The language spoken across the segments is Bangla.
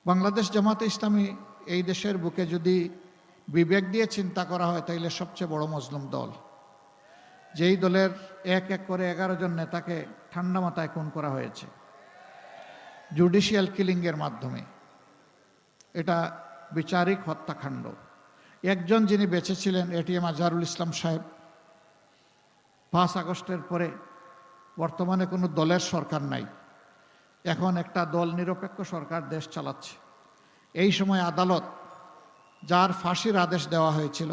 বাংলাদেশ জামাতে ইসলামী এই দেশের বুকে যদি বিবেক দিয়ে চিন্তা করা হয় তাইলে সবচেয়ে বড় মজলুম দল। যেই দলের এক এক করে 11 জন নেতাকে ঠান্ডা মাথায় খুন করা হয়েছে জুডিশিয়াল কিলিংয়ের মাধ্যমে। এটা বিচারিক হত্যাকাণ্ড। একজন যিনি বেঁচে ছিলেন এটিএম আজহারুল ইসলাম সাহেব, 5 আগস্টের পরে বর্তমানে কোনো দলের সরকার নাই, এখন একটা দল নিরপেক্ষ সরকার দেশ চালাচ্ছে। এই সময় আদালত যার ফাঁসির আদেশ দেওয়া হয়েছিল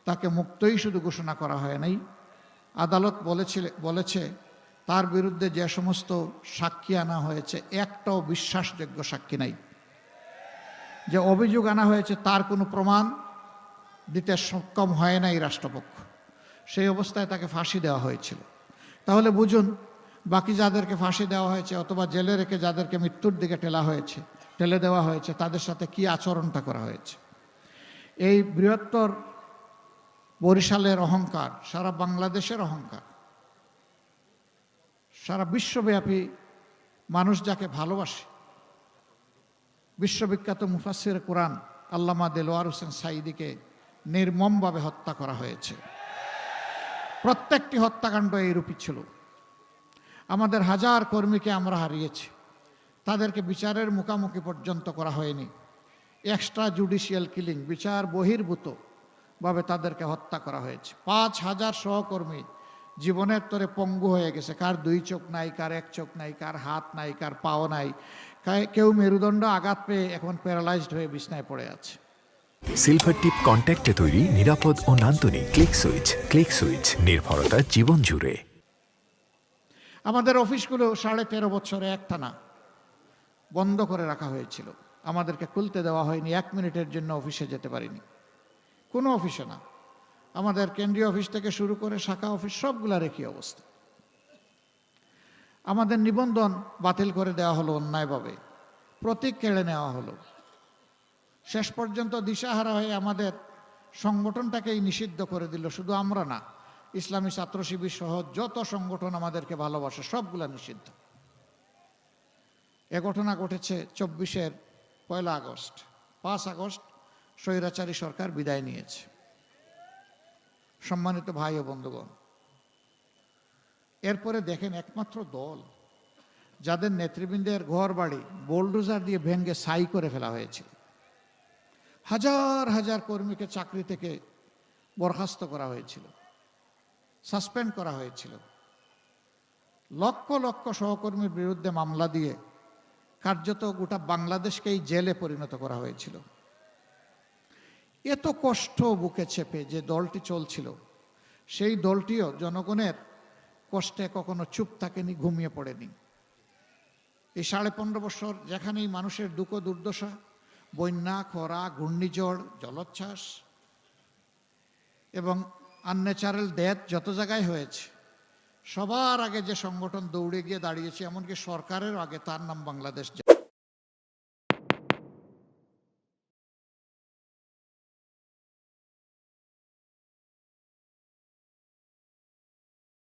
তাকে মুক্তই শুধু ঘোষণা করা হয় নাই, আদালত বলেছে তার বিরুদ্ধে যে সমস্ত সাক্ষী আনা হয়েছে একটাও বিশ্বাসযোগ্য সাক্ষী নাই। যে অভিযোগ আনা হয়েছে তার কোনো প্রমাণ দিতে সক্ষম হয় নাই রাষ্ট্রপক্ষ, সেই অবস্থায় তাকে ফাঁসি দেওয়া হয়েছিল। তাহলে বুঝুন বাকি যাদেরকে ফাঁসি দেওয়া হয়েছে অথবা জেলে রেখে যাদেরকে মৃত্যুর দিকে ঠেলে দেওয়া হয়েছে তাদের সাথে কি আচরণটা করা হয়েছে। এই বৃহত্তর বরিশালের অহংকার, সারা বাংলাদেশের অহংকার, সারা বিশ্বব্যাপী মানুষ যাকে ভালোবাসে, বিশ্ববিখ্যাত মুফাসসির কোরআন আল্লামা দেলোয়ার হোসেন সাঈদীকে নির্মমভাবে হত্যা করা হয়েছে। প্রত্যেকটি হত্যাকাণ্ড এইরূপই ছিল। আমাদের হাজার কর্মীকে আমরা হারিয়েছি, তাদেরকে বিচারের মুখোমুখি পর্যন্ত করা হয়নি। এক্সট্রা জুডিশিয়াল কিলিং, বিচার বহির্ভূতভাবে তাদেরকে হত্যা করা হয়েছে। 5,000 সহকর্মী জীবনের তরে পঙ্গু হয়ে গেছে। কার 2 চোখ নাই, কার 1 চোখ নাই, কার হাত নাই, কার পাও নাই, কেউ মেরুদণ্ড আঘাত পেয়ে এখন প্যারালাইজড হয়ে বিছনায় পড়ে আছে। সিলভার টিপ কন্ট্যাক্টে তৈরি নিরাপদ ও নান্দনিক ক্লিক সুইচ নির্ভরতা জীবন জুড়ে। আমাদের অফিসগুলো 13.5 বছরে একটানা বন্ধ করে রাখা হয়েছিল, আমাদেরকে খুলতে দেওয়া হয়নি। 1 মিনিটের জন্য অফিসে যেতে পারিনি, কোনো অফিসে না। আমাদের কেন্দ্রীয় অফিস থেকে শুরু করে শাখা অফিস সবগুলা একই অবস্থা। আমাদের নিবন্ধন বাতিল করে দেওয়া হলো অন্যায়ভাবে, প্রতীক কেড়ে নেওয়া হলো। শেষ পর্যন্ত দিশাহারা হয়ে আমাদের সংগঠনটাকেই নিষিদ্ধ করে দিল। শুধু আমরা না, ইসলামী ছাত্র শিবির সহ যত সংগঠন আমাদেরকে ভালোবাসে সবগুলা নিষিদ্ধ। এ ঘটনা ঘটেছে 24-এর 1 আগস্ট। 5 আগস্ট স্বৈরাচারী সরকার বিদায় নিয়েছে। সম্মানিত ভাই ও বন্ধুগণ, এরপরে দেখেন একমাত্র দল যাদের নেতৃবৃন্দের ঘর বাড়ি বোলডোজার দিয়ে ভেঙে ছাই করে ফেলা হয়েছিল, হাজার হাজার কর্মীকে চাকরি থেকে বরখাস্ত করা হয়েছিল, সাসপেন্ড করা হয়েছিল, লক্ষ লক্ষ সহকর্মীর বিরুদ্ধে মামলা দিয়ে কার্যত গোটা বাংলাদেশকেই জেলে পরিণত করা হয়েছিল। এত কষ্ট বুকে চেপে যে দলটি চলছিল, সেই দলটিও জনগণের কষ্টে কখনো চুপ থাকেনি, ঘুমিয়ে পড়েনি। এই 15.5 বছর যেখানেই মানুষের দুঃখ দুর্দশা, বন্যা, খরা, ঘূর্ণিঝড়, জলোচ্ছ্বাস এবং আনন্যাচারাল ডেথ যত জায়গায় হয়েছে, সবার আগে যে সংগঠন দৌড়ে গিয়ে দাঁড়িয়েছে, এমনকি সরকারের আগে, তার নাম বাংলাদেশ